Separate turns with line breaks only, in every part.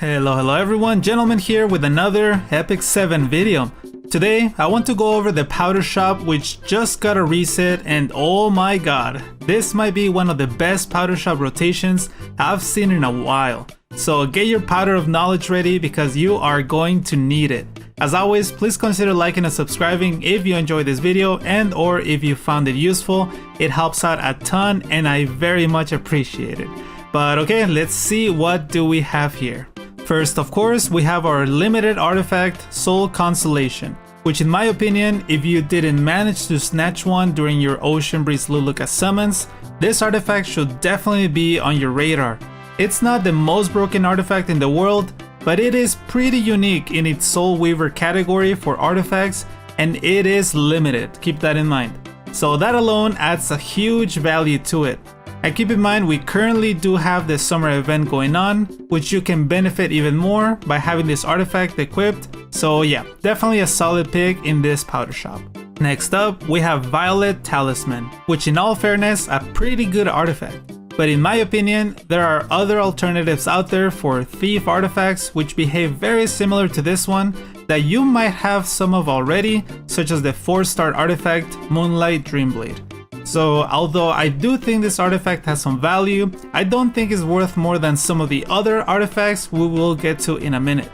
Hello everyone, Gentleman here with another Epic 7 video. Today, I want to go over the powder shop which just got a reset, and oh my god, this might be one of the best powder shop rotations I've seen in a while. So get your powder of knowledge ready because you are going to need it. As always, please consider liking and subscribing if you enjoyed this video and or if you found it useful. It helps out a ton and I very much appreciate it. But okay, let's see what do we have here. First, of course, we have our limited artifact, Soul Consolation, which in my opinion, if you didn't manage to snatch one during your Ocean Breeze Luluka summons, this artifact should definitely be on your radar. It's not the most broken artifact in the world, but it is pretty unique in its Soul Weaver category for artifacts, and it is limited, keep that in mind. So that alone adds a huge value to it. And keep in mind, we currently do have the summer event going on, which you can benefit even more by having this artifact equipped. So yeah, definitely a solid pick in this powder shop. Next up, we have Violet Talisman, which in all fairness, a pretty good artifact. But in my opinion, there are other alternatives out there for thief artifacts which behave very similar to this one that you might have some of already, such as the 4-star artifact Moonlight Dreamblade. So although I do think this artifact has some value, I don't think it's worth more than some of the other artifacts we will get to in a minute.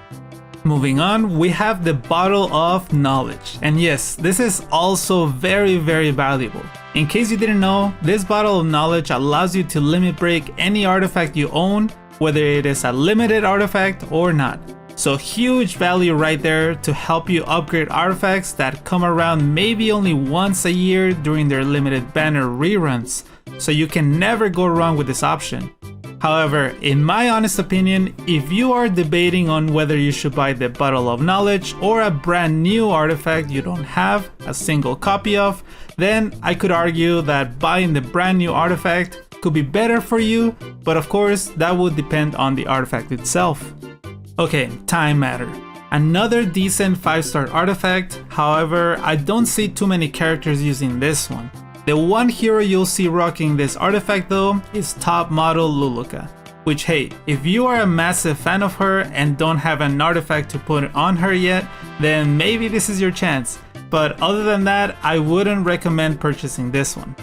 Moving on, we have the Bottle of Knowledge. And yes, this is also very valuable. In case you didn't know, this Bottle of Knowledge allows you to limit break any artifact you own, whether it is a limited artifact or not. So huge value right there to help you upgrade artifacts that come around maybe only once a year during their limited banner reruns. So you can never go wrong with this option. However, in my honest opinion, if you are debating on whether you should buy the Bottle of Knowledge or a brand new artifact you don't have a single copy of, then I could argue that buying the brand new artifact could be better for you, but of course that would depend on the artifact itself. Okay, Time Matter. Another decent 5-star artifact, however, I don't see too many characters using this one. The one hero you'll see rocking this artifact though is top model Luluka, which hey, if you are a massive fan of her and don't have an artifact to put on her yet, then maybe this is your chance. But other than that, I wouldn't recommend purchasing this one.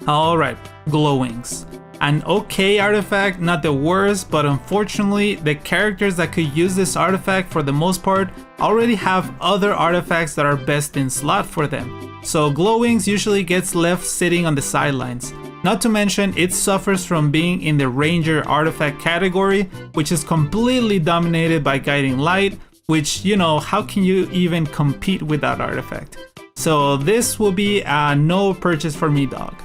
Alright, Glowwings. An okay artifact, not the worst, but unfortunately the characters that could use this artifact for the most part already have other artifacts that are best in slot for them. So Glowwings usually gets left sitting on the sidelines. Not to mention it suffers from being in the Ranger artifact category, which is completely dominated by Guiding Light, which, you know, how can you even compete with that artifact? So this will be a no purchase for me, dog.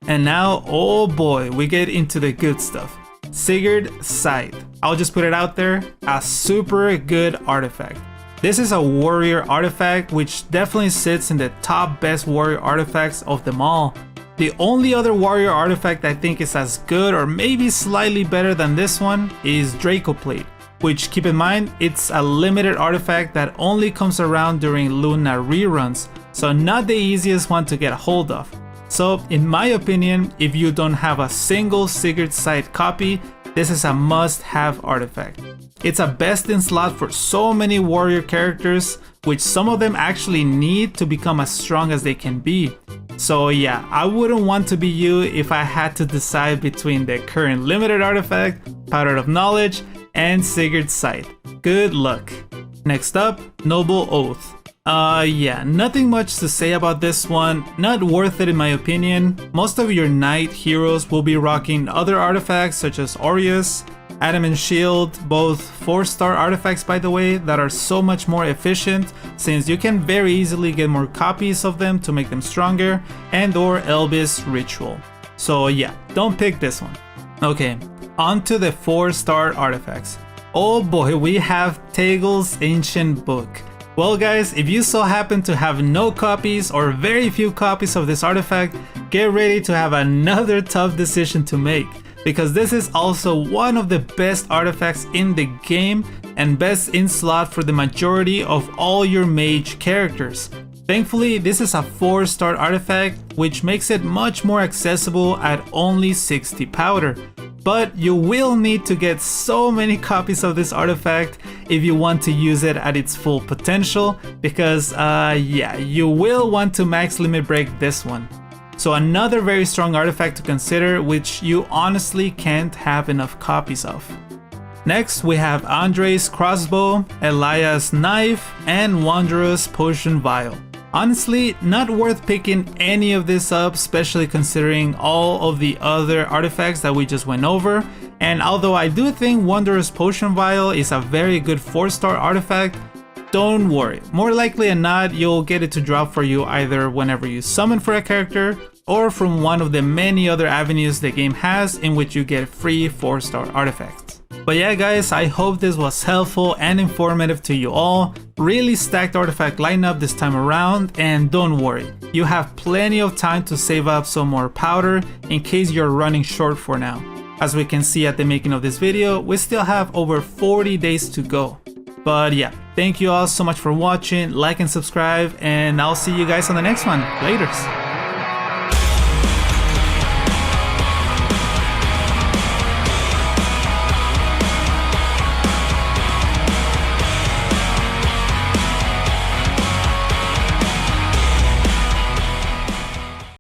And now, oh boy, we get into the good stuff. Sigurd Scythe. I'll just put it out there, a super good artifact. This is a warrior artifact which definitely sits in the top best warrior artifacts of them all. The only other warrior artifact I think is as good or maybe slightly better than this one is Draco Plate, which keep in mind, it's a limited artifact that only comes around during Luna reruns, so not the easiest one to get a hold of. So in my opinion, if you don't have a single Sigurd Scythe copy, this is a must-have artifact. It's a best in slot for so many warrior characters, which some of them actually need to become as strong as they can be. So yeah, I wouldn't want to be you if I had to decide between the current limited artifact, Powder of Knowledge, and Sigurd Scythe. Good luck. Next up, Noble Oath. Yeah, nothing much to say about this one, not worth it in my opinion. Most of your knight heroes will be rocking other artifacts such as Aureus, Adamant Shield, both 4-star artifacts by the way, that are so much more efficient since you can very easily get more copies of them to make them stronger, and or Elvis Ritual. So yeah, don't pick this one. Okay, on to the 4-star artifacts. Oh boy, we have Tagehel's Ancient Book. Well guys, if you so happen to have no copies or very few copies of this artifact, get ready to have another tough decision to make, because this is also one of the best artifacts in the game and best in slot for the majority of all your mage characters. Thankfully, this is a 4-star artifact, which makes it much more accessible at only 60 powder. But you will need to get so many copies of this artifact if you want to use it at its full potential, because yeah, you will want to max limit break this one. So another very strong artifact to consider, which you honestly can't have enough copies of. Next, we have Andre's crossbow, Elias' knife, and Wanderer's potion vial. Honestly, not worth picking any of this up, especially considering all of the other artifacts that we just went over. And although I do think Wanderer's potion vial is a very good 4-star artifact, don't worry. More likely than not, you'll get it to drop for you either whenever you summon for a character or from one of the many other avenues the game has in which you get free 4-star artifacts. But yeah guys, I hope this was helpful and informative to you all. Really stacked artifact lineup this time around, and don't worry, you have plenty of time to save up some more powder in case you're running short for now. As we can see at the making of this video, we still have over 40 days to go. But yeah, thank you all so much for watching, like and subscribe, and I'll see you guys on the next one. Laters!